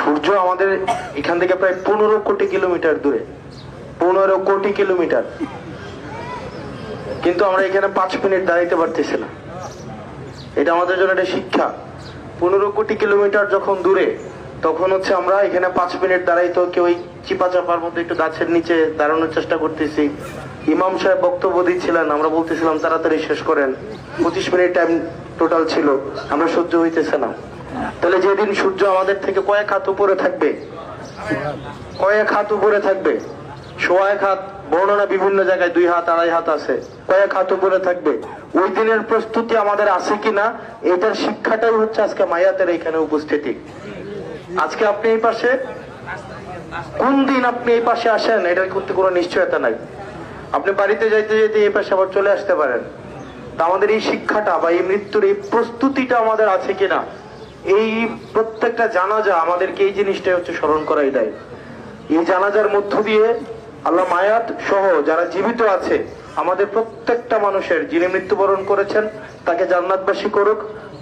সূর্য আমাদের এখান থেকে প্রায় 15 কোটি কিলোমিটার দূরে, 15 কোটি কিলোমিটার, কিন্তু আমরা এখানে 5 মিনিট দাঁড়াইতে পারতেছি না। এটা আমাদের জন্য একটা শিক্ষা। 15 কোটি কিলোমিটার যখন দূরে, তখন হচ্ছে আমরা এখানে 5 মিনিট দাঁড়াইতো কেউ ওই চিপা চাপার মধ্যে একটু গাছের নিচে দাঁড়ানোর চেষ্টা করতেছি। ইমাম সাহেব বক্তব্য দিচ্ছিলেন, আমরা বলতেছিলাম তাড়াতাড়ি শেষ করেন, 25 মিনিট টাইম টোটাল ছিল, আমরা সহ্য হইতেছে না। তাহলে যেদিন সূর্য আমাদের থেকে কয়েক হাত উপরে থাকবে, কয়েক হাত উপরে থাকবে, 1.5 হাত, বর্ণনা বিভিন্ন জায়গায় 2 হাত 2.5 হাত আছে, কয়েক হাত উপরে থাকবে, ওই দিনের প্রস্তুতি আমাদের আছে কিনা, এটার শিক্ষাটাই হচ্ছে আজকে মায়াতের এখানে উপস্থিতি। আজকে আপনি এই পাশে, কোন দিন আপনি এই পাশে আসেন এটার করতে কোনো নিশ্চয়তা নাই। আপনি বাড়িতে যাইতে যেতে এই পাশে আবার চলে আসতে পারেন। তা আমাদের এই শিক্ষাটা বা এই মৃত্যুর এই প্রস্তুতিটা আমাদের আছে কিনা, এই প্রত্যেকটা জানাজা আমাদেরকে এই জিনিসটাই হচ্ছে স্মরণ করাই দেয়। এই জানাজার মধ্য দিয়ে আল্লাহ মায়াত সহ যারা জীবিত আছে, আমাদের প্রত্যেকটা মানুষের, যিনি মৃত্যুবরণ করেছেন তাকে জান্নাতবাসী করুক।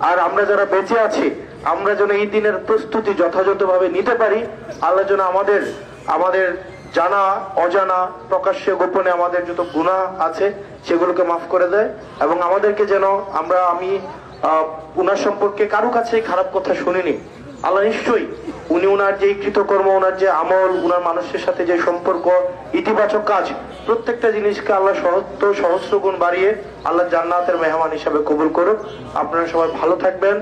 আর আমরা যারা বেঁচে আছি, আমরা যেন এই দিনের প্রস্তুতি যথাযথভাবে নিতে পারি। আল্লাহ যেন আমাদের জানা অজানা প্রকাশ্যে গোপনে আমাদের যত গুনাহ আছে সেগুলোকে মাফ করে দেয়, এবং আমাদেরকে যেন আমি উনার সম্পর্কে কারো কাছে খারাপ কথা শুনিনি। আল্লাহ নিশ্চয়ই উনি উনার যে কৃতকর্ম, উনার যে আমল, উনার মানুষের সাথে যে সম্পর্ক, ইতিবাচক কাজ, প্রত্যেকটা জিনিসকে আল্লাহ সহস্র গুণ বাড়িয়ে আল্লাহ জান্নাতের মেহমান হিসাবে কবুল করুক। আপনারা সবাই ভালো থাকবেন,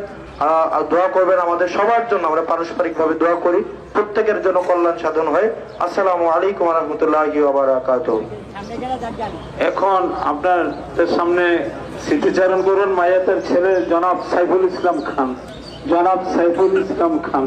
দোয়া করবেন আমাদের সবার জন্য। আমরা পারস্পরিক ভাবে দোয়া করি, প্রত্যেকের জন্য কল্যাণ সাধন হয়। আসসালামু আলাইকুম ওয়া রাহমাতুল্লাহি ওয়া বারাকাতুহু। এখন আপনাদের সামনে স্মৃতিচারণ করুন মায়াতের ছেলে জনাব সাইফুল ইসলাম খান। জনাব সাইফুল ইসলাম খান।